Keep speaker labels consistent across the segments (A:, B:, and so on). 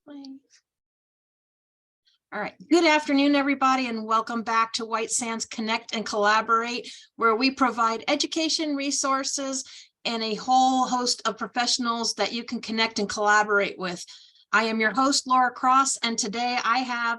A: Please. All right. Good afternoon, everybody, and welcome back to White Sands Connect and Collaborate, where we provide education resources and a whole host of professionals that you can connect and collaborate with. I am your host, Laura Cross, and today I have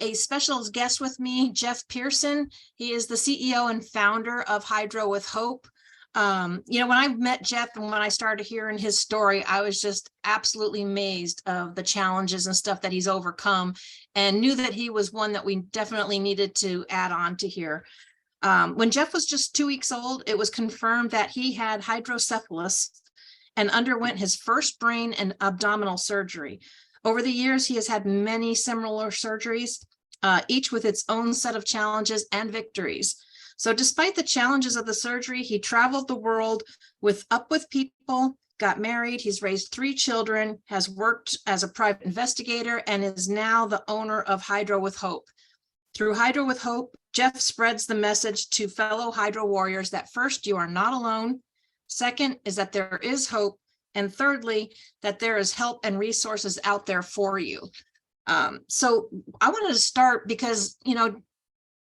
A: a special guest with me, Jeff Pearson. He is the CEO and founder of Hydro with Hope. When I met Jeff and when I started hearing his story, I was just absolutely amazed of the challenges and stuff that he's overcome, and knew that he was one that we definitely needed to add on to here. When Jeff was just 2 weeks old, it was confirmed that he had hydrocephalus and underwent his first brain and abdominal surgery. Over the years, he has had many similar surgeries, each with its own set of challenges and victories. So despite the challenges of the surgery, he traveled the world with people, got married, he's raised 3 children, has worked as a private investigator, and is now the owner of Hydro with Hope. Through Hydro with Hope, Jeff spreads the message to fellow Hydro warriors that first, you are not alone. Second is that there is hope. And thirdly, that there is help and resources out there for you. So I wanted to start because,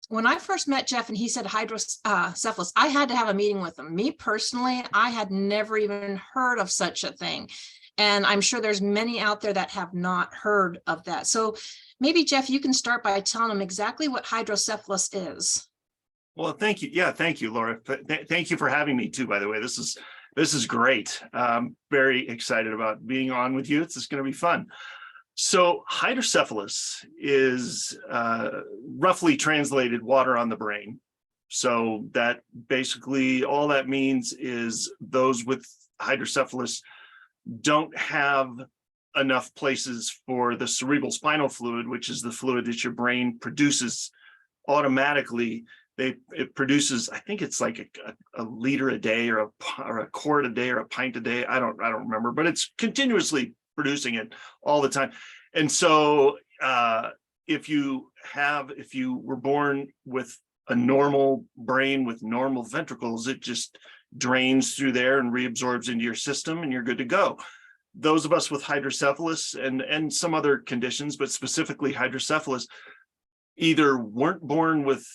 A: when I first met Jeff and he said hydrocephalus, I had to have a meeting with him. Me personally, I had never even heard of such a thing. And I'm sure there's many out there that have not heard of that. So maybe, Jeff, you can start by telling them exactly what hydrocephalus is.
B: Well, thank you. Yeah, thank you, Laura. Thank you for having me too, by the way. This is great. Very excited about being on with you. It's just going to be fun. So hydrocephalus is roughly translated water on the brain. So that basically all that means is those with hydrocephalus don't have enough places for the cerebral spinal fluid, which is the fluid that your brain produces automatically. It produces, I think it's like a liter a day or a quart a day or a pint a day. I don't remember, but it's continuously producing it all the time. And so if you were born with a normal brain with normal ventricles, it just drains through there and reabsorbs into your system and you're good to go. Those of us with hydrocephalus and some other conditions, but specifically hydrocephalus, either weren't born with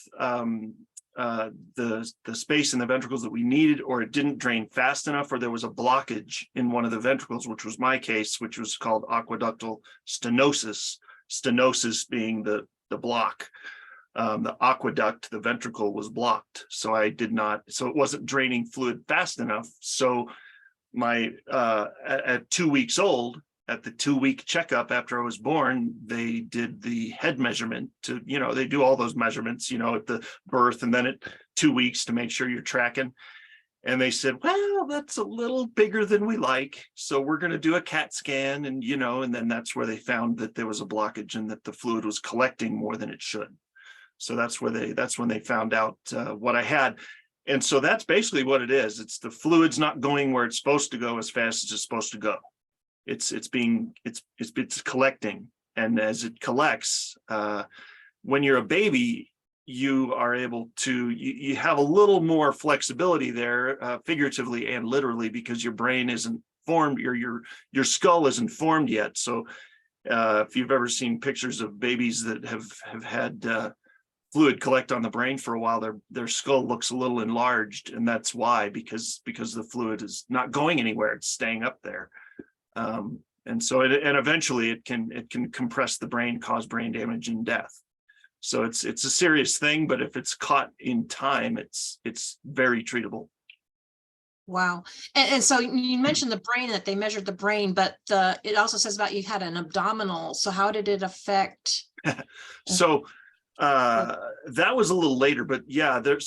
B: the space in the ventricles that we needed, or it didn't drain fast enough, or there was a blockage in one of the ventricles, which was my case, which was called aqueductal stenosis. Stenosis being the block. The aqueduct, the ventricle was blocked. So it wasn't draining fluid fast enough. So at 2 weeks old, at the 2-week checkup after I was born, they did the head measurement they do all those measurements, at the birth and then at 2 weeks to make sure you're tracking. And they said, well, that's a little bigger than we like. So we're going to do a CAT scan. And, and then that's where they found that there was a blockage and that the fluid was collecting more than it should. So that's when they found out what I had. And so that's basically what it is. It's the fluid's not going where it's supposed to go as fast as it's supposed to go. It's collecting, and as it collects, when you're a baby, you are able to you have a little more flexibility there, figuratively and literally, because your brain isn't formed, your skull isn't formed yet. So if you've ever seen pictures of babies that have had fluid collect on the brain for a while, their skull looks a little enlarged, and that's why, because the fluid is not going anywhere, it's staying up there. And so eventually it can compress the brain, cause brain damage and death. So it's a serious thing, but if it's caught in time, it's very treatable.
A: Wow. And so you mentioned the brain, that they measured the brain, but it also says about you had an abdominal. So how did it affect?
B: So that was a little later, but yeah, the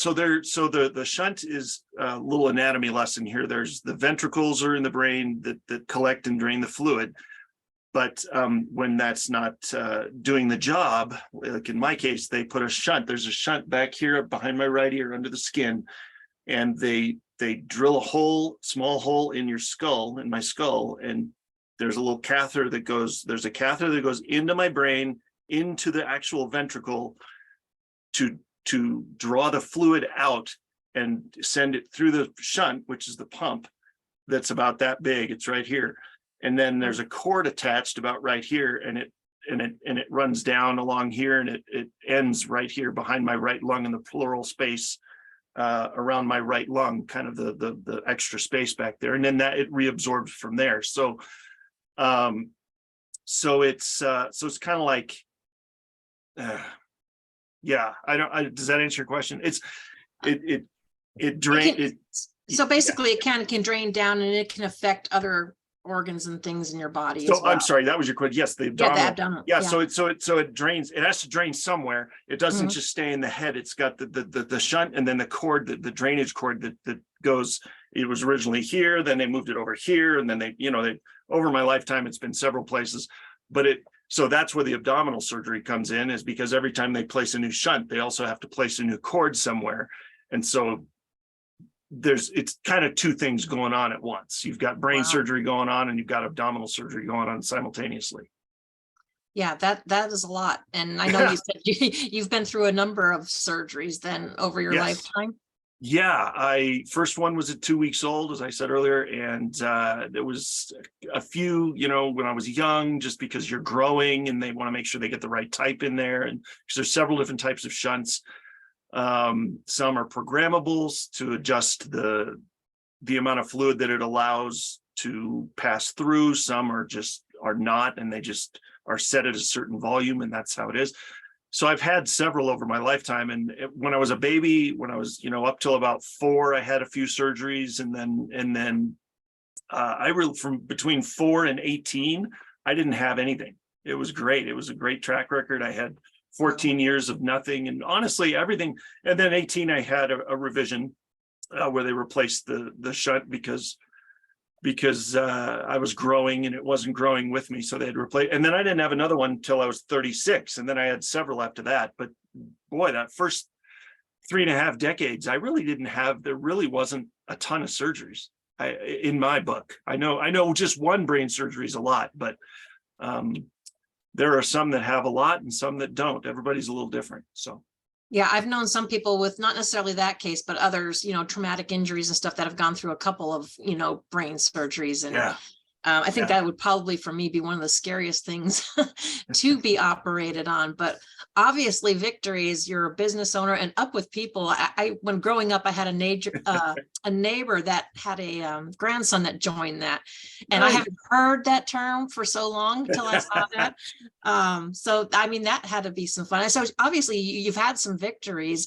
B: shunt is a little anatomy lesson here. There's the ventricles are in the brain that collect and drain the fluid. But when that's not doing the job, like in my case, they put a shunt. There's a shunt back here behind my right ear under the skin, and they drill a small hole in your skull, in my skull, and there's a little catheter that goes into my brain, into the actual ventricle to draw the fluid out and send it through the shunt, which is the pump that's about that big. It's right here. And then there's a cord attached about right here, and it runs down along here, and it ends right here behind my right lung in the pleural space, around my right lung, kind of the extra space back there, and then that it reabsorbs from there. So it's kind of like, yeah, does that answer your question? It drains.
A: So basically it can drain down, and it can affect other organs and things in your body as
B: So
A: well.
B: I'm sorry, that was your question. Yes, the
A: Yeah,
B: abdominal.
A: the abdominal.
B: Yeah, so it drains. It has to drain somewhere. It doesn't
A: Mhm.
B: just stay in the head. It's got the shunt, and then the cord, the drainage cord that goes. It was originally here, then they moved it over here, and then they over my lifetime it's been several places. But so that's where the abdominal surgery comes in, is because every time they place a new shunt, they also have to place a new cord somewhere, and so it's kind of two things going on at once. You've got brain surgery going on, and you've got abdominal surgery going on simultaneously.
A: Yeah, that is a lot. And I know you said you've been through a number of surgeries then over your lifetime.
B: Yeah, first one was at 2 weeks old, as I said earlier, and there was a few, when I was young, just because you're growing and they want to make sure they get the right type in there, and because there's several different types of shunts. Some are programmables to adjust the amount of fluid that it allows to pass through. Some are not, and they just are set at a certain volume, and that's how it is. So I've had several over my lifetime. And when I was a baby, when I was, up till about 4, I had a few surgeries, and then from between 4 and 18, I didn't have anything. It was great. It was a great track record. I had 14 years of nothing, and honestly everything. And then 18, I had a revision where they replaced the shunt because I was growing and it wasn't growing with me, so they had replaced. And then I didn't have another one until I was 36, and then I had several after that. But boy, that first 3.5 decades, there really wasn't a ton of surgeries in my book. I know just one brain surgery is a lot, but there are some that have a lot and some that don't. Everybody's a little different. So
A: yeah, I've known some people with not necessarily that case, but others, traumatic injuries and stuff that have gone through a couple of, brain surgeries. And
B: yeah.
A: I think that would probably, for me, be one of the scariest things to be operated on. But obviously, victories, you're a business owner and up with people. When growing up, I had a neighbor that had a grandson that joined that. And I haven't heard that term for so long until I saw that. So, I mean, that had to be some fun. So obviously, you've had some victories.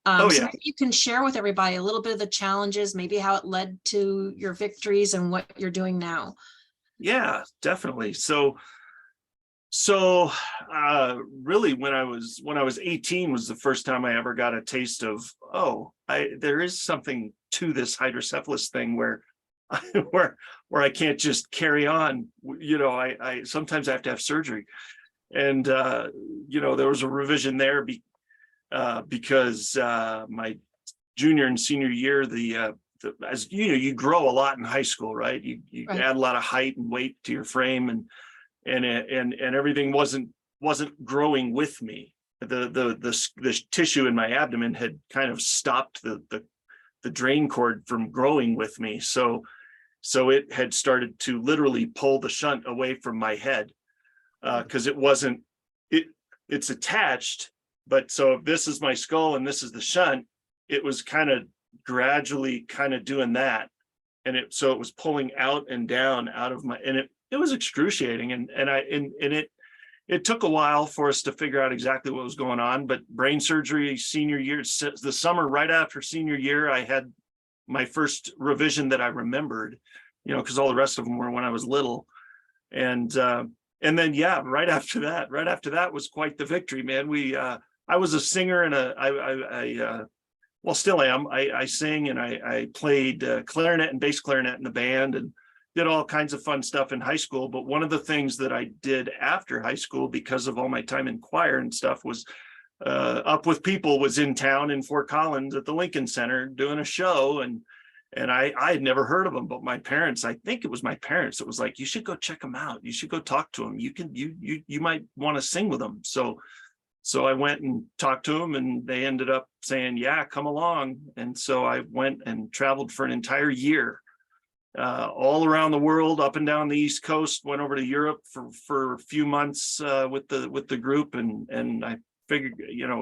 A: So maybe you can share with everybody a little bit of the challenges, maybe how it led to your victories and what you're doing now.
B: Yeah, definitely. So really when I was 18 was the first time I ever got a taste of, there is something to this hydrocephalus thing where I can't just carry on. I sometimes I have to have surgery. And there was a revision there because my junior and senior year, as you grow a lot in high school, right? You
A: Right.
B: add a lot of height and weight to your frame, and everything wasn't growing with me. The tissue in my abdomen had kind of stopped the drain cord from growing with me. So it had started to literally pull the shunt away from my head, because it's attached. But so if this is my skull and this is the shunt, it was kind of gradually kind of doing that, and it was pulling out and down out of my, and it was excruciating, and it took a while for us to figure out exactly what was going on. But brain surgery senior year, the summer right after senior year, I had my first revision that I remembered, because all the rest of them were when I was little. And then right after that was quite the victory, man. I was a singer, and well, still am. I sing, and I played clarinet and bass clarinet in the band, and did all kinds of fun stuff in high school. But one of the things that I did after high school, because of all my time in choir and stuff, was Up With People was in town in Fort Collins at the Lincoln Center doing a show, and I had never heard of them. But my parents, I think it was my parents, that was like, you should go check them out. You should go talk to them. You might want to sing with them. So I went and talked to them, and they ended up saying, yeah, come along. And so I went and traveled for an entire year all around the world, up and down the East Coast, went over to Europe for a few months with the group, and I figured,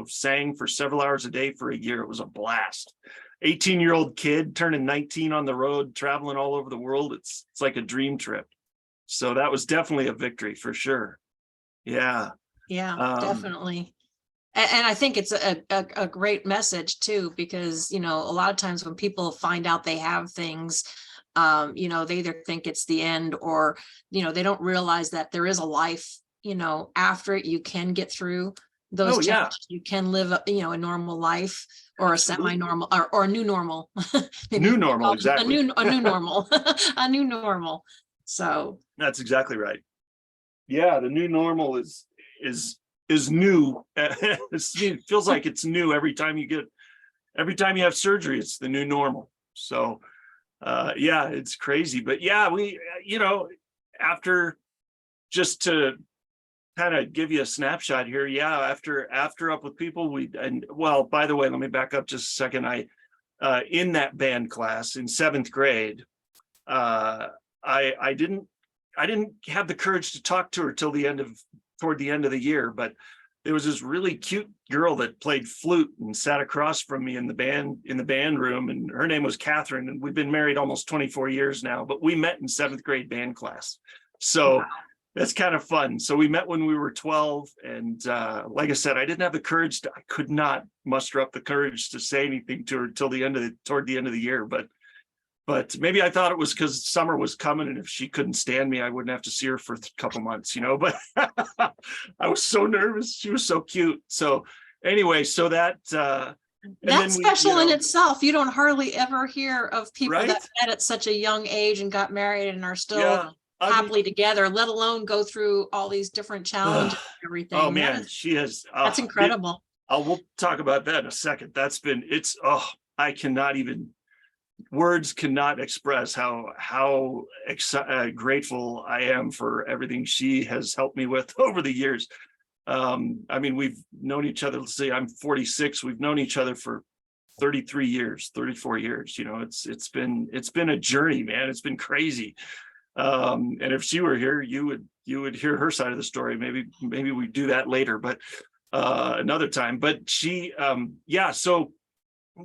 B: sang for several hours a day for a year. It was a blast. 18-year-old kid turning 19 on the road, traveling all over the world. It's like a dream trip. So that was definitely a victory for sure. Yeah.
A: Yeah, definitely. And I think it's a great message too, because, a lot of times when people find out they have things, they either think it's the end, or, they don't realize that there is a life, after it. You can get through those challenges. You can live, a normal life, or
B: Absolutely.
A: a semi-normal, or a new normal.
B: New normal, exactly.
A: A new normal, a new normal. So
B: that's exactly right. Yeah, the new normal is new. It feels like it's new every time you have surgery. It's the new normal. So yeah, it's crazy. But yeah, we after, just to kind of give you a snapshot here, after Up With People, by the way, let me back up just a second. I in that band class in 7th grade, I didn't have the courage to talk to her toward the end of the year, but there was this really cute girl that played flute and sat across from me in the band room, and her name was Catherine, and we've been married almost 24 years now, but we met in 7th grade band class. So that's kind of fun. So we met when we were 12, and like I said, I didn't have the courage I could not muster up the courage to say anything to her toward the end of the year, but maybe I thought it was because summer was coming, and if she couldn't stand me, I wouldn't have to see her for a couple months, but I was so nervous. She was so cute. So anyway, so that's
A: special in itself. You don't hardly ever hear of people
B: right?
A: that met at such a young age and got married and are still happily together, let alone go through all these different challenges and everything.
B: Oh man, she has.
A: That's incredible.
B: We'll talk about that in a second. I cannot even. Words cannot express how grateful I am for everything she has helped me with over the years. We've known each other. Let's say I'm 46. We've known each other for 33 years, 34 years. It's been a journey, man. It's been crazy. And if she were here, you would hear her side of the story. Maybe we do that later, but another time. But she,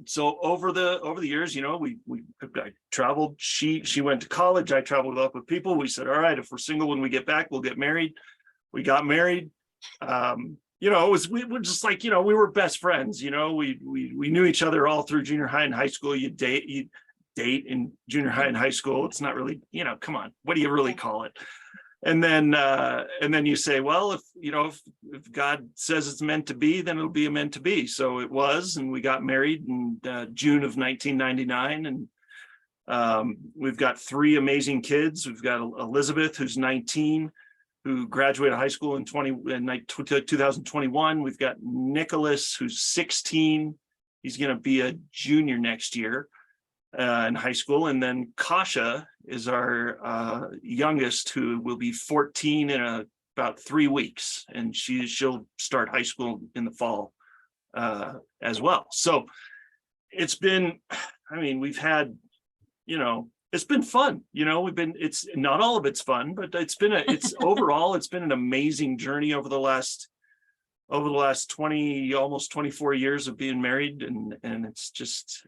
B: So over the years, I traveled. She went to college. I traveled up with people. We said, all right, if we're single when we get back, we'll get married. We got married. We were just like, we were best friends. We knew each other all through junior high and high school. You date in junior high and high school. It's not really, come on, what do you really call it? And then you say, well, if God says it's meant to be, then it'll be meant to be. So it was, and we got married in June of 1999, and we've got 3 amazing kids. We've got Elizabeth, who's 19, who graduated high school in 2021. We've got Nicholas, who's 16. He's going to be a junior next year in high school. And then Kacia is our youngest, who will be 14 in about 3 weeks, and she'll start high school in the fall as well. So it's been, we've had, it's been fun. It's not all of it's fun, but overall, it's been an amazing journey over the last 20, almost 24 years of being married, and it's just,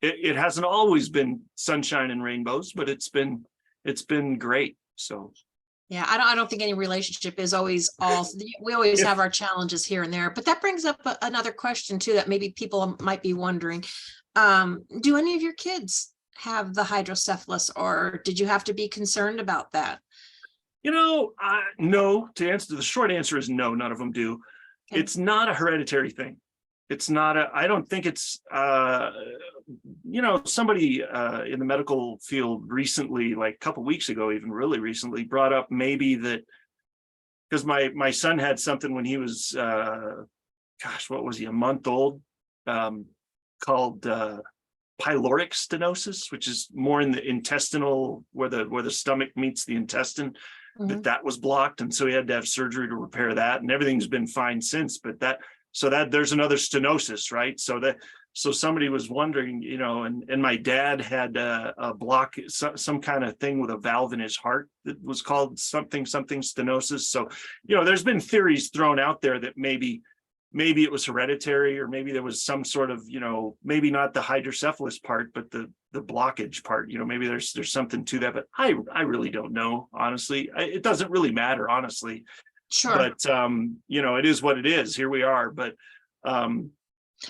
B: it hasn't always been sunshine and rainbows, but it's been great. So
A: yeah, I don't think any relationship is always we always have our challenges here and there. But that brings up another question too, that maybe people might be wondering. Do any of your kids have the hydrocephalus, or did you have to be concerned about that?
B: No. The short answer is no, none of them do. Okay. It's not a hereditary thing. It's not I don't think it's, somebody in the medical field recently, like a couple of weeks ago, even really recently, brought up maybe that, because my son had something when he was, what was he, a month old, called pyloric stenosis, which is more in the intestinal, where the stomach meets the intestine, that was blocked. And so he had to have surgery to repair that, and everything's been fine since, but that there's another stenosis, right? So So somebody was wondering, and my dad had a block, some kind of thing with a valve in his heart that was called something stenosis. So, there's been theories thrown out there that maybe it was hereditary, or maybe there was some sort of, maybe not the hydrocephalus part, but the blockage part. Maybe there's something to that, but I really don't know, honestly. It doesn't really matter, honestly.
A: Sure.
B: But it is what it is. Here we are. But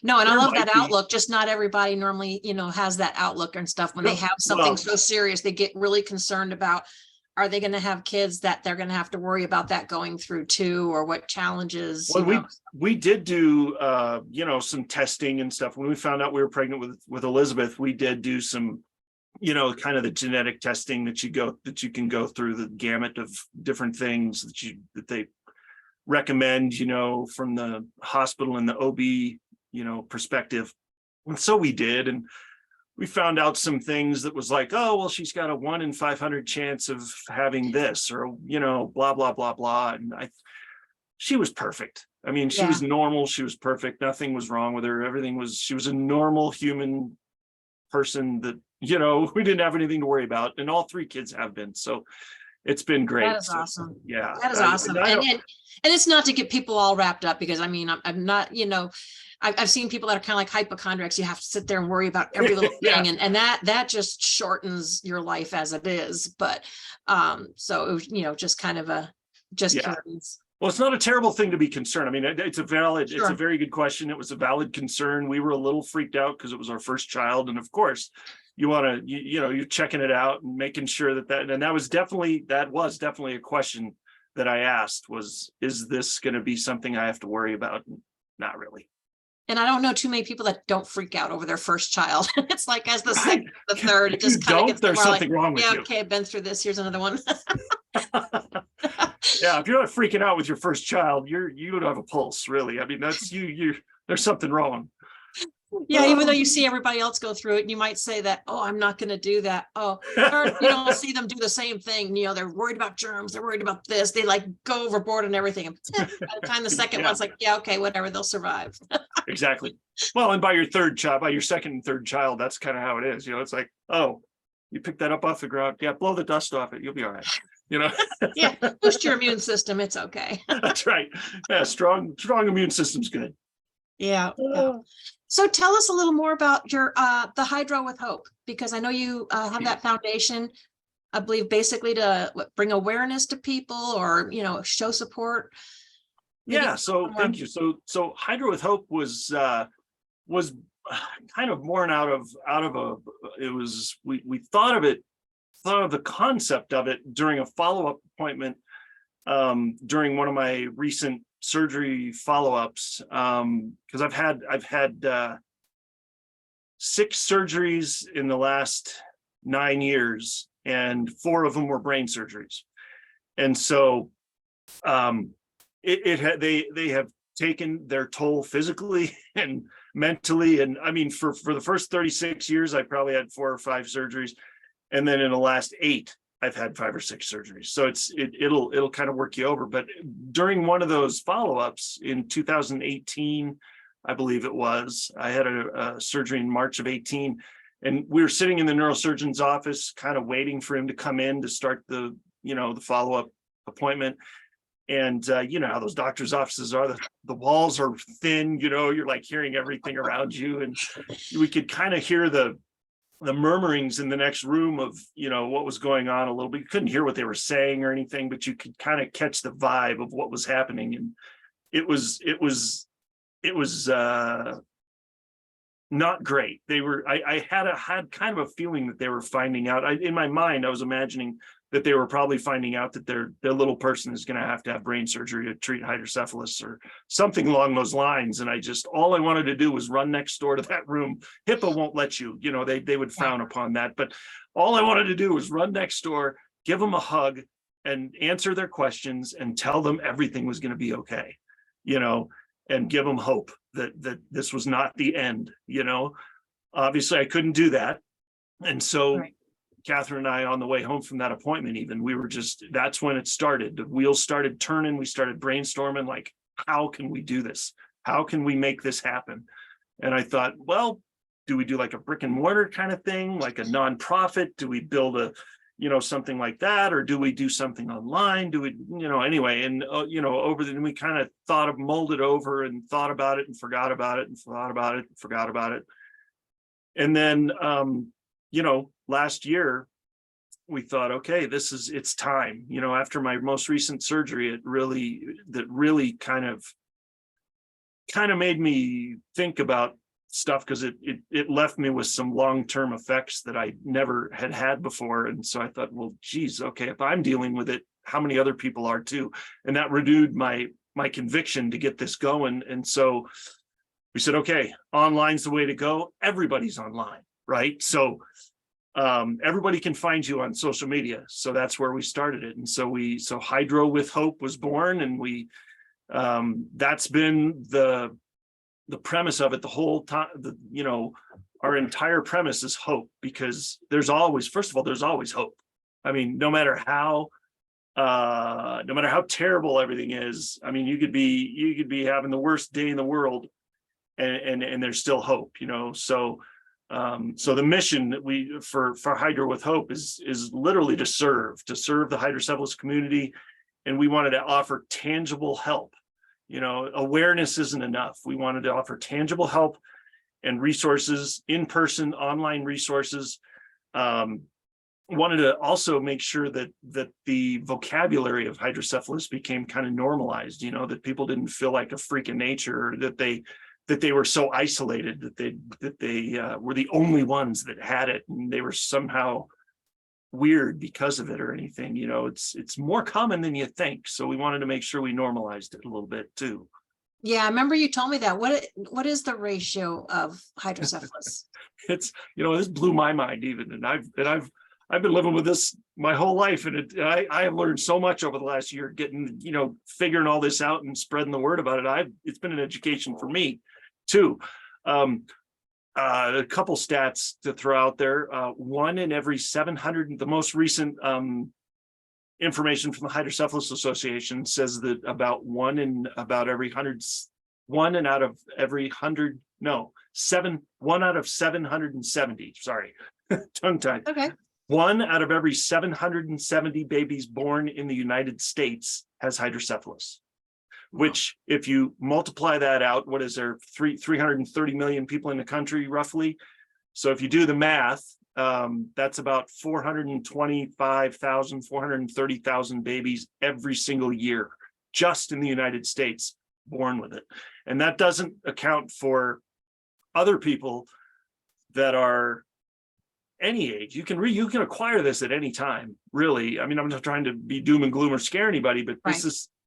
A: no, and I love that outlook. Just not everybody normally, has that outlook and stuff. When they have something so serious, they get really concerned about, are they going to have kids that they're going to have to worry about that going through too, or what challenges?
B: Well, we did do some testing and stuff. When we found out we were pregnant with Elizabeth, we did do some, kind of the genetic testing that you can go through the gamut of different things that they recommend, from the hospital and the OB, perspective. And so we did, and we found out some things that was like, oh, well, she's got a 1 in 500 chance of having this, or, blah, blah, blah, blah. And she was perfect. I mean, she was normal. She was perfect. Nothing was wrong with her. She was a normal human person that, we didn't have anything to worry about. And all 3 kids have been. So it's been great.
A: That is awesome.
B: Yeah.
A: That is awesome. And it's not to get people all wrapped up, because I'm not, I've seen people that are kind of like hypochondriacs. You have to sit there and worry about every little thing. And that just shortens your life as it is. But so it was, just kind of curious.
B: Well, it's not a terrible thing to be concerned. I mean, it's a very good question. It was a valid concern. We were a little freaked out because it was our first child. And of course, you want to, you're checking it out and making sure that was definitely a question that I asked was, is this going to be something I have to worry about? Not really.
A: And I don't know too many people that don't freak out over their first child. It's like, as the second, the third, it just kind of gets
B: there's something wrong with you.
A: Yeah, okay, I've been through this. Here's another one.
B: Yeah, if you're not freaking out with your first child, you would have a pulse, really. I mean, that's you. There's something wrong.
A: Yeah, even though you see everybody else go through it, and you might say that, oh, I'm not going to do that. Oh, or you don't see them do the same thing. They're worried about germs. They're worried about this. They like go overboard and everything. And by the time the second one's like, yeah, okay, whatever, they'll survive.
B: Exactly. Well, and by your second and third child, that's kind of how it is. It's like, oh, you pick that up off the ground. Yeah, blow the dust off it. You'll be all right.
A: Yeah, boost your immune system. It's okay.
B: That's right. Yeah, strong immune system's good.
A: Yeah. So tell us a little more about your the Hydro with Hope, because I know you have that foundation, I believe, basically to bring awareness to people, or show support.
B: Yeah. So thank you. So Hydro with Hope was kind of born out of we thought of the concept of it during a follow-up appointment during one of my recent surgery follow-ups, because I've had 6 surgeries in the last 9 years, and 4 of them were brain surgeries. And so they have taken their toll physically and mentally. And I mean, for the first 36 years, I probably had 4 or 5 surgeries. And then in the last 8, I've had 5 or 6 surgeries. So it'll kind of work you over. But during one of those follow-ups in 2018, I believe it was, I had a surgery in March of 18, and we were sitting in the neurosurgeon's office, kind of waiting for him to come in to start the follow-up appointment. And you know how those doctors' offices are, the walls are thin, you're like hearing everything around you. And we could kind of hear the murmurings in the next room of, what was going on a little bit. You couldn't hear what they were saying or anything, but you could kind of catch the vibe of what was happening. And it was not great. I had kind of a feeling that they were finding out. In my mind, I was imagining that they were probably finding out that their little person is going to have brain surgery to treat hydrocephalus or something along those lines. And all I wanted to do was run next door to that room. HIPAA won't let you, they would frown upon that. But all I wanted to do was run next door, give them a hug, and answer their questions and tell them everything was going to be okay, and give them hope that this was not the end, Obviously I couldn't do that. And so right. Catherine and I, on the way home from that appointment, that's when it started. The wheels started turning. We started brainstorming, like, how can we do this? How can we make this happen? And I thought, well, do we do like a brick and mortar kind of thing, like a nonprofit? Do we build a, something like that? Or do we do something online? Do we, anyway, and, we kind of molded over and thought about it and forgot about it and thought about it and forgot about it. And then, last year we thought, okay, it's time, after my most recent surgery, that really kind of made me think about stuff, because it left me with some long-term effects that I never had before. And so I thought, well, geez, okay, if I'm dealing with it, how many other people are too? And that renewed my conviction to get this going. And so we said, okay, online's the way to go. Everybody's online, right? So everybody can find you on social media. So that's where we started it. And so Hydro with Hope was born, and that's been the premise of it the whole time. Our entire premise is hope, because there's always hope. I mean, no matter how terrible everything is, I mean, you could be having the worst day in the world, and there's still hope, so the mission that we for Hydro with Hope is literally to serve the hydrocephalus community. And we wanted to offer tangible help. Awareness isn't enough. We wanted to offer tangible help and resources, in person, online resources. Wanted to also make sure that the vocabulary of hydrocephalus became kind of normalized, that people didn't feel like a freak of nature, or that they were so isolated that they were the only ones that had it, and they were somehow weird because of it or anything. It's more common than you think. So we wanted to make sure we normalized it a little bit too.
A: Yeah, I remember you told me that. What is the ratio of hydrocephalus?
B: It's, this blew my mind even, and I've been living with this my whole life, and I have learned so much over the last year, getting, figuring all this out and spreading the word about it. It's been an education for me too. A couple stats to throw out there. 1 in every 700, the most recent information from the Hydrocephalus Association says that about 1 out of 770, sorry, tongue tied.
A: Okay.
B: 1 out of every 770 babies born in the United States has hydrocephalus. Which, if you multiply that out, what is there, 330 million people in the country roughly? So if you do the math, that's about 425,000, 430,000 babies every single year, just in the United States, born with it. And that doesn't account for other people that are any age. You can acquire this at any time, really. I mean, I'm not trying to be doom and gloom or scare anybody, but
A: right.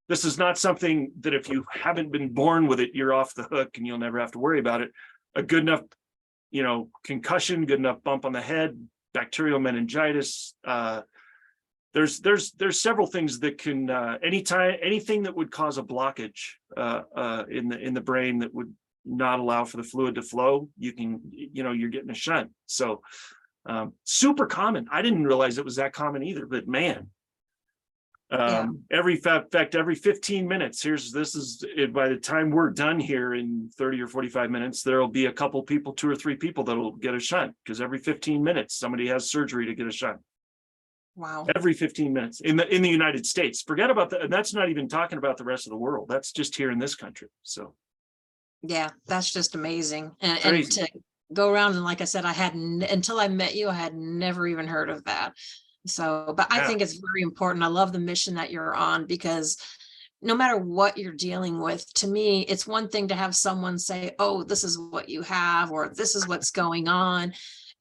B: This is not something that if you haven't been born with it, you're off the hook and you'll never have to worry about it. A good enough, concussion, good enough bump on the head, bacterial meningitis. There's several things that can, anything that would cause a blockage in the brain that would not allow for the fluid to flow, you're getting a shunt. So super common. I didn't realize it was that common either, but man. Every 15 minutes, this is it. By the time we're done here in 30 or 45 minutes, there'll be a couple people, 2 or 3 people that'll get a shunt, because every 15 minutes somebody has surgery to get a shunt.
A: Wow.
B: Every 15 minutes in the United States. Forget about that. And that's not even talking about the rest of the world. That's just here in this country. So
A: yeah, that's just amazing. And to go around, and like I said, until I met you, I had never even heard of that. So, but I think it's very important. I love the mission that you're on, because no matter what you're dealing with, to me, it's one thing to have someone say, oh, this is what you have, or this is what's going on,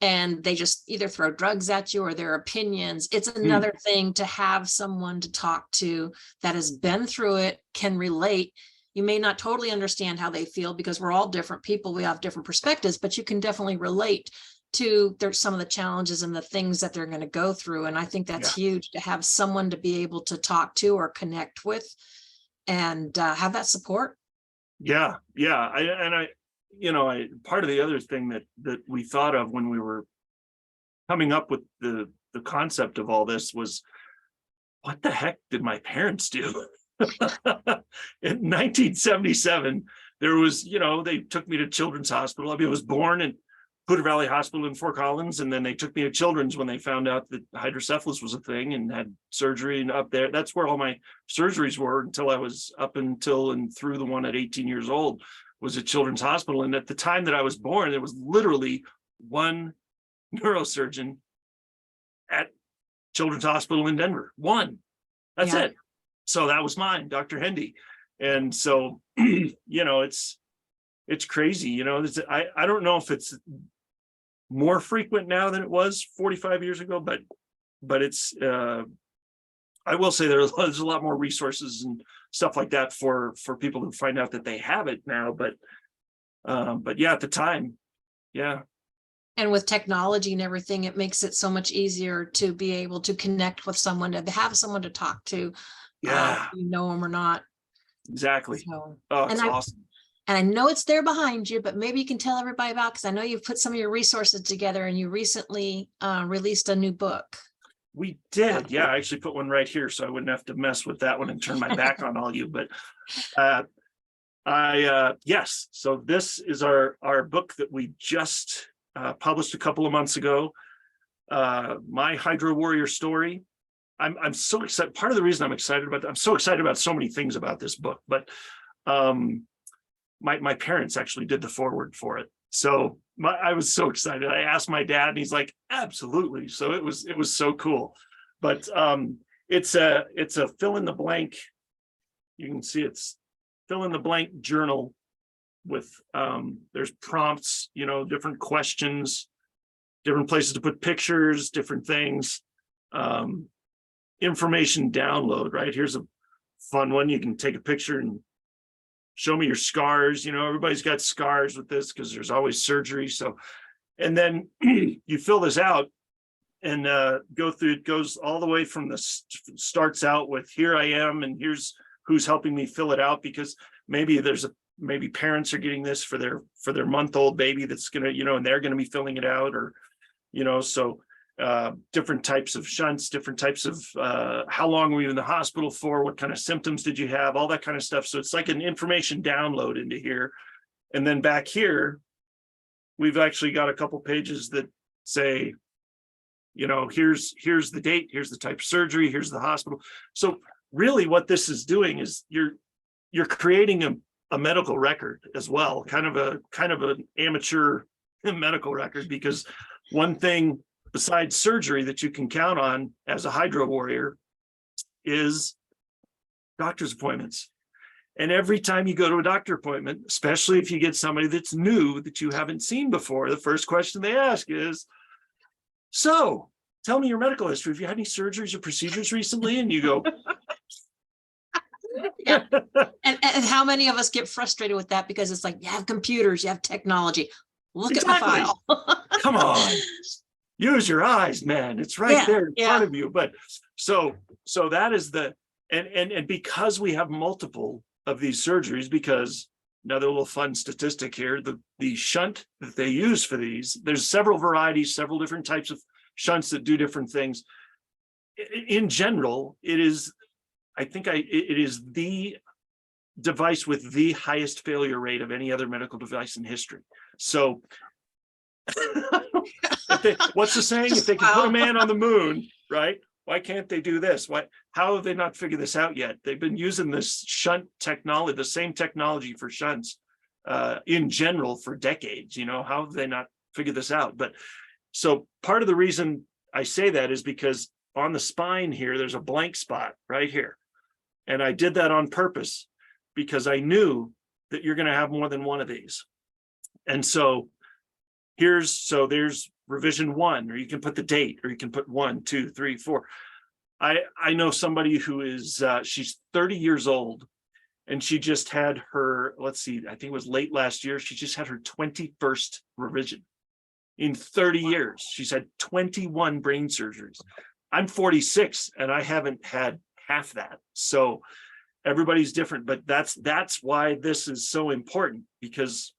A: and they just either throw drugs at you or their opinions. It's another thing to have someone to talk to that has been through it, can relate. You may not totally understand how they feel, because we're all different people. We have different perspectives, but you can definitely relate to some of the challenges and the things that they're going to go through. And I think that's huge, to have someone to be able to talk to or connect with, and have that support. Yeah.
B: Part of the other thing that we thought of when we were coming up with the concept of all this was, what the heck did my parents do? In 1977, there was, they took me to Children's Hospital. I mean, I was born in Poudre Valley Hospital in Fort Collins, and then they took me to Children's when they found out that hydrocephalus was a thing, and had surgery. And up there, that's where all my surgeries were until I was up until and through the one at 18 years old, was at Children's Hospital. And at the time that I was born, there was literally one neurosurgeon at Children's Hospital in Denver. One. That's it. So that was mine, Dr. Hendy. And so, it's crazy. I don't know if it's more frequent now than it was 45 years ago, but it's, I will say there's a lot more resources and stuff like that for people to find out that they have it now. But yeah, at the time, yeah.
A: And with technology and everything, it makes it so much easier to be able to connect with someone, to have someone to talk to,
B: Yeah,
A: you know them or not.
B: exactly.
A: So,
B: Oh, it's
A: and
B: awesome.
A: And I know it's there behind you, but maybe you can tell everybody about, because I know you've put some of your resources together and you recently released a new book.
B: We did. Yeah, I actually put one right here so I wouldn't have to mess with that one and turn my back on all you. But yes, so this is our book that we just published a couple of months ago. My Hydro Warrior story. I'm so excited. Part of the reason I'm excited about I'm so excited about so many things about this book, but my parents actually did the foreword for it. So I was so excited. I asked my dad and he's like, absolutely. So it was so cool. But it's a fill in the blank. You can see it's fill in the blank journal with there's prompts, different questions, different places to put pictures, different things, information download, right? Here's a fun one. You can take a picture and show me your scars. Everybody's got scars with this because there's always surgery. So, and then you fill this out and go through, it goes all the way from starts out with here I am, and here's who's helping me fill it out, because maybe maybe parents are getting this for their month-old baby that's gonna, and they're gonna be filling it out, or, so different types of shunts, different types of how long were you in the hospital for, what kind of symptoms did you have, all that kind of stuff. So it's like an information download into here. And then back here, we've actually got a couple pages that say, here's the date, here's the type of surgery, here's the hospital. So really what this is doing is you're creating a medical record as well, kind of an amateur medical record, because one thing besides surgery that you can count on as a Hydro Warrior is doctor's appointments. And every time you go to a doctor appointment, especially if you get somebody that's new that you haven't seen before, the first question they ask is, so tell me your medical history. Have you had any surgeries or procedures recently? And you go,
A: yeah. And how many of us get frustrated with that, because it's like, you have computers, you have technology. Look at the file.
B: Come on. Use your eyes, man. It's right there in front of you. But so that is and because we have multiple of these surgeries, because another little fun statistic here, the shunt that they use for these, there's several varieties, several different types of shunts that do different things. In general, it is the device with the highest failure rate of any other medical device in history. So what's the saying? If they can put a man on the moon, right? Why can't they do this? How have they not figured this out yet? They've been using this shunt technology, the same technology for shunts in general for decades. How have they not figured this out? But so part of the reason I say that is because on the spine here, there's a blank spot right here. And I did that on purpose because I knew that you're going to have more than one of these. And so there's revision 1, or you can put the date, or you can put 1, 2, 3, 4. I know somebody who is, she's 30 years old, and she just had her, I think it was late last year, she just had her 21st revision. In 30 years, she's had 21 brain surgeries. I'm 46 and I haven't had half that. So everybody's different, but that's why this is so important, because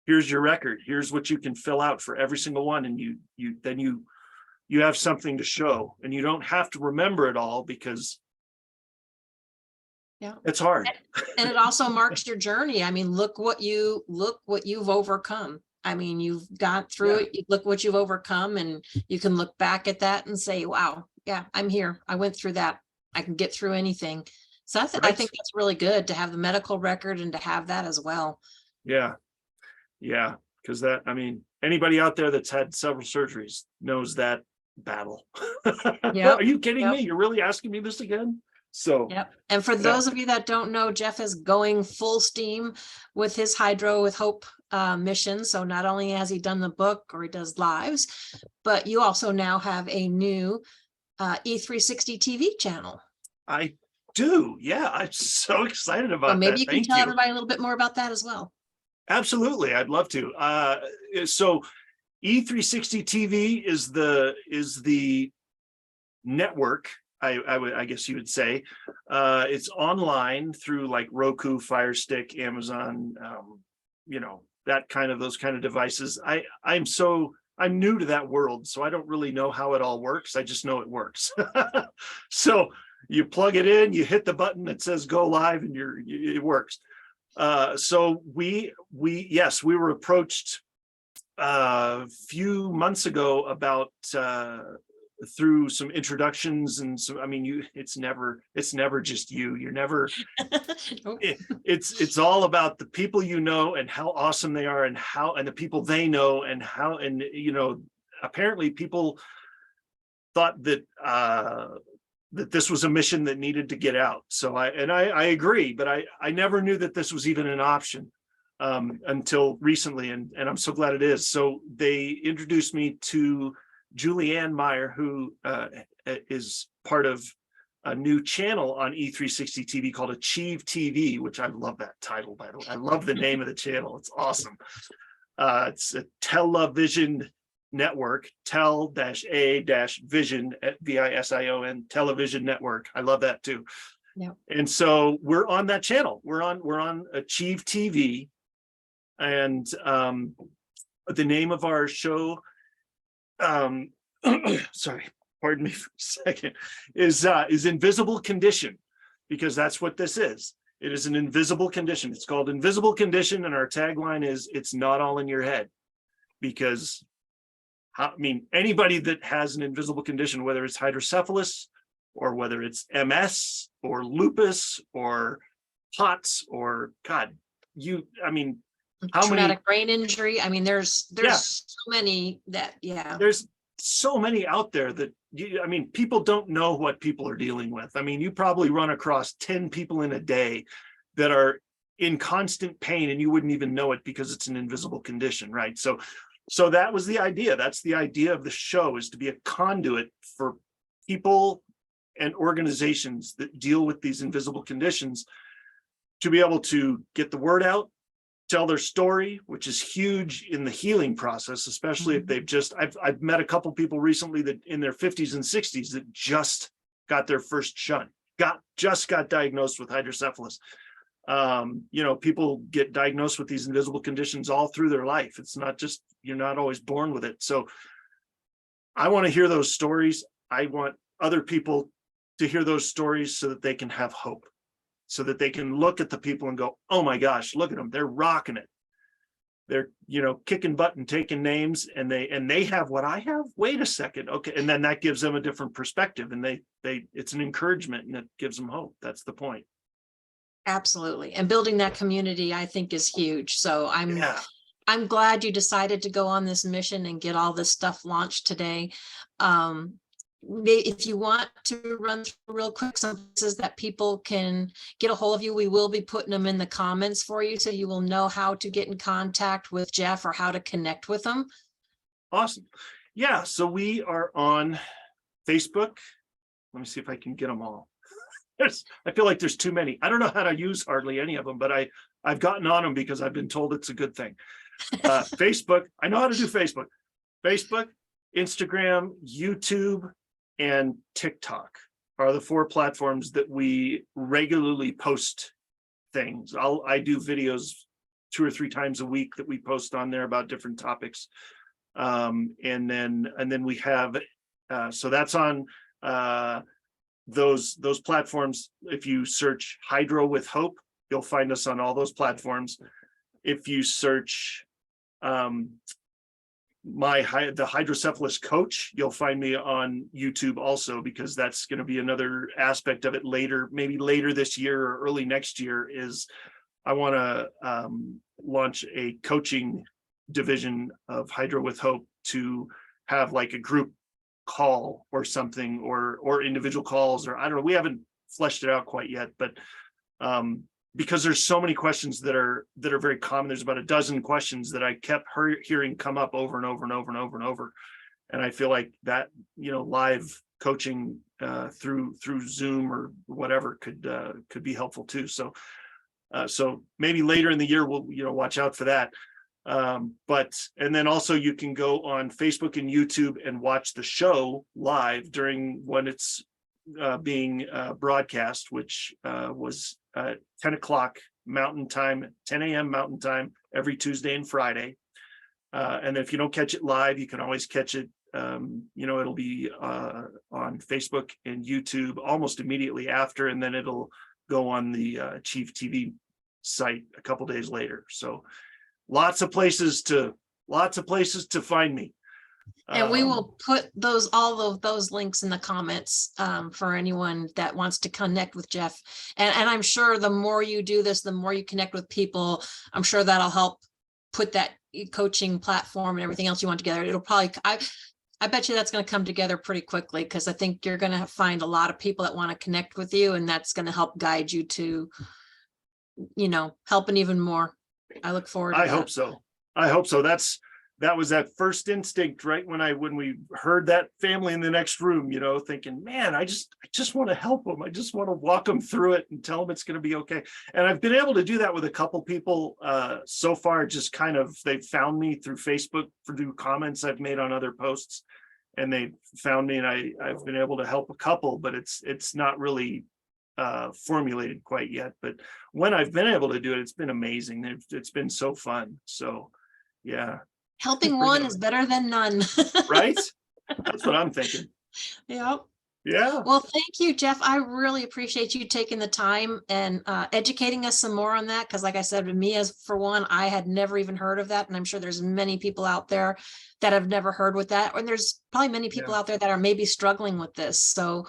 B: here's your record. Here's what you can fill out for every single one. And you have something to show, and you don't have to remember it all, because
A: Yeah.
B: It's hard.
A: And it also marks your journey. I mean, look what you've overcome. I mean, you've got through
B: Yeah.
A: it. Look what you've overcome, and you can look back at that and say, wow, yeah, I'm here. I went through that. I can get through anything. So I
B: Right.
A: think that's really good to have the medical record and to have that as well.
B: Yeah. Yeah. Because that, I mean, anybody out there that's had several surgeries knows that battle.
A: Yep.
B: Are you kidding
A: Yep.
B: me? You're really asking me this again? So,
A: Yep. And for
B: yeah.
A: those of you that don't know, Jeff is going full steam with his Hydro with Hope mission. So not only has he done the book or he does lives, but you also now have a new E360 TV channel.
B: I do. Yeah. I'm so excited
A: So
B: about
A: maybe
B: that.
A: you can
B: Thank
A: tell
B: you.
A: everybody a little bit more about that as well.
B: Absolutely. I'd love to. So E360 TV is the network, I guess you would say. It's online through like Roku, Fire Stick, Amazon, you know, those kind of devices. I'm new to that world, so I don't really know how it all works. I just know it works. So you plug it in, you hit the button that says go live, and it works. So we were approached a few months ago about through some introductions and some, I mean, it's never just you're never it's all about the people you know and how awesome they are and the people they know and how, and you know, apparently people thought that that this was a mission that needed to get out. So I agree, but I never knew that this was even an option until recently, and I'm so glad it is. So they introduced me to Julianne Meyer, who is part of a new channel on E360 TV called Achieve TV, which I love that title, by the way. I love the name of the channel. It's awesome. It's a television network, tel-a-vision, VISION, television network. I love that too.
A: Yeah.
B: And so we're on that channel. We're on Achieve TV, and the name of our show, sorry, pardon me for a second, is Invisible Condition, because that's what this is. It is an invisible condition. It's called Invisible Condition, and our tagline is "It's not all in your head," because I mean, anybody that has an invisible condition, whether it's hydrocephalus or whether it's MS or lupus or POTS or God, I mean, how
A: Traumatic
B: many
A: brain injury. I mean, there's so many that, yeah.
B: There's so many out there that I mean, people don't know what people are dealing with. I mean, you probably run across 10 people in a day that are in constant pain and you wouldn't even know it because it's an invisible condition, right? So that was the idea. That's the idea of the show, is to be a conduit for people and organizations that deal with these invisible conditions to be able to get the word out, tell their story, which is huge in the healing process, especially if they've I've met a couple people recently that in their 50s and 60s that just got their first shunt, just got diagnosed with hydrocephalus. You know, people get diagnosed with these invisible conditions all through their life. It's not just, you're not always born with it. So I want to hear those stories. I want other people to hear those stories so that they can have hope, so that they can look at the people and go, oh my gosh, look at them. They're rocking it. They're, you know, kicking butt and taking names, and they have what I have. Wait a second. Okay. And then that gives them a different perspective, and it's an encouragement, and it gives them hope. That's the point.
A: Absolutely. And building that community, I think, is huge. So I'm glad you decided to go on this mission and get all this stuff launched today. If you want to run through real quick some places that people can get a hold of you, we will be putting them in the comments for you, so you will know how to get in contact with Jeff or how to connect with him.
B: Awesome. Yeah. So we are on Facebook. Let me see if I can get them all. I feel like there's too many. I don't know how to use hardly any of them, but I've gotten on them because I've been told it's a good thing. Facebook, I know how to do Facebook, Instagram, YouTube, and TikTok are the 4 platforms that we regularly post things. I do videos 2 or 3 times a week that we post on there about different topics. And then we have, so that's on those platforms, if you search Hydro with Hope, you'll find us on all those platforms. If you search the hydrocephalus coach, you'll find me on YouTube also, because that's going to be another aspect of it later, maybe later this year or early next year. Is I want to launch a coaching division of Hydro with Hope to have like a group call or something, or individual calls, or I don't know. We haven't fleshed it out quite yet, but because there's so many questions that are very common. There's about a dozen questions that I kept hearing come up over and over and over and over and over. And I feel like that, live coaching through Zoom or whatever could be helpful too. So maybe later in the year, we'll, watch out for that. And then also you can go on Facebook and YouTube and watch the show live during when it's being broadcast, which was 10 o'clock Mountain Time, 10 a.m. Mountain Time, every Tuesday and Friday. And if you don't catch it live, you can always catch it. It'll be on Facebook and YouTube almost immediately after, and then it'll go on the Chief TV site a couple days later. So lots of places to find me.
A: And we will put all of those links in the comments for anyone that wants to connect with Jeff. And I'm sure the more you do this, the more you connect with people, I'm sure that'll help put that coaching platform and everything else you want together. It'll probably, I bet you that's going to come together pretty quickly, because I think you're going to find a lot of people that want to connect with you, and that's going to help guide you to, helping even more. I look forward to that.
B: I hope so. That was that first instinct, right? When we heard that family in the next room, thinking, man, I just want to help them. I just want to walk them through it and tell them it's going to be okay. And I've been able to do that with a couple people so far. Just kind of, they've found me through Facebook, through comments I've made on other posts, and they found me, and I've been able to help a couple, but it's not really formulated quite yet. But when I've been able to do it, it's been amazing. It's been so fun. So yeah.
A: Helping one is better than none.
B: Right? That's what I'm thinking.
A: Yep.
B: Yeah.
A: Well, thank you, Jeff. I really appreciate you taking the time and educating us some more on that. Because like I said, me for one, I had never even heard of that. And I'm sure there's many people out there that have never heard with that. And there's probably many people out there that are maybe struggling with this. So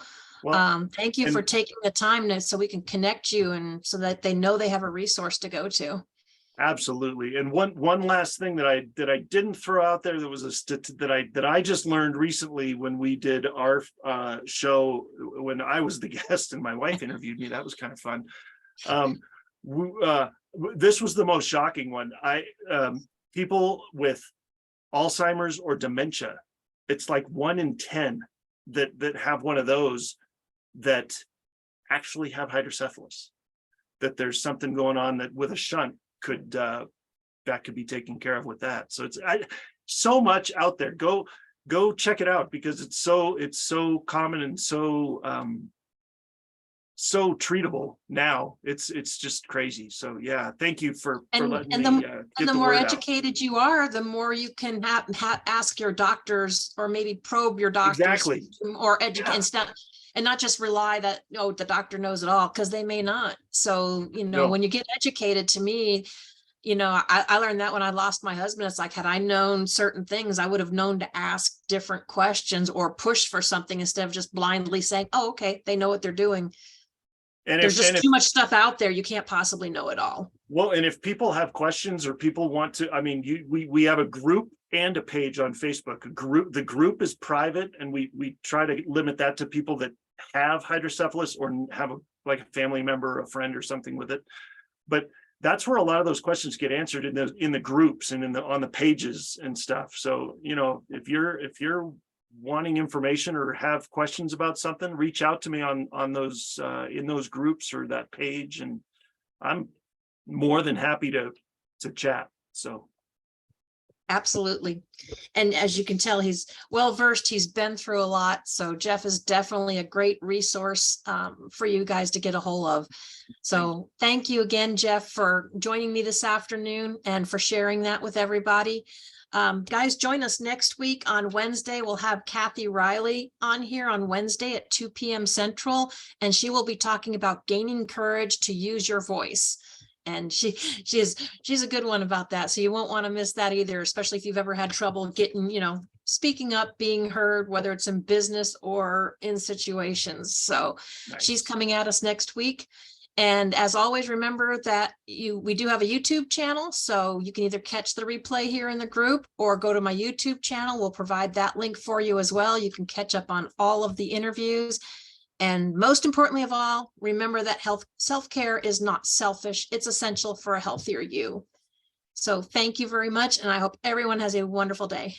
A: thank you for taking the time so we can connect you, and so that they know they have a resource to go to.
B: Absolutely. And one last thing that I didn't throw out there, that was that I just learned recently when we did our show, when I was the guest and my wife interviewed me. That was kind of fun. This was the most shocking one. People with Alzheimer's or dementia, it's like 1 in 10 that have one of those that actually have hydrocephalus, that there's something going on that with a shunt that could be taken care of with that. So it's so much out there. Go check it out, because it's so common and so treatable now. It's just crazy. So yeah, thank you for letting me
A: and the more educated you are, the more you can ask your doctors, or maybe probe your doctors.
B: Exactly.
A: Or educate and not just rely that, the doctor knows it all, because they may not. So, when you get educated, to me, I learned that when I lost my husband. It's like, had I known certain things, I would have known to ask different questions or push for something, instead of just blindly saying, oh, okay, they know what they're doing. And there's just too much stuff out there. You can't possibly know it all.
B: Well, and if people have questions, or people want to, we have a group and a page on Facebook. The group is private, and we try to limit that to people that have hydrocephalus or have a family member, a friend or something with it. But that's where a lot of those questions get answered in the groups and on the pages and stuff. So, if you're wanting information or have questions about something, reach out to me on those in those groups or that page, and I'm more than happy to chat. So
A: Absolutely. And as you can tell, he's well-versed. He's been through a lot. So Jeff is definitely a great resource for you guys to get a hold of. So thank you again, Jeff, for joining me this afternoon and for sharing that with everybody. Guys, join us next week on Wednesday. We'll have Kathy Riley on here on Wednesday at 2 p.m. Central, and she will be talking about gaining courage to use your voice. And she's a good one about that. So you won't want to miss that either, especially if you've ever had trouble getting, speaking up, being heard, whether it's in business or in situations. So
B: Nice.
A: She's coming at us next week. And as always, remember that we do have a YouTube channel, so you can either catch the replay here in the group or go to my YouTube channel. We'll provide that link for you as well. You can catch up on all of the interviews. And most importantly of all, remember that self-care is not selfish. It's essential for a healthier you. So thank you very much. And I hope everyone has a wonderful day.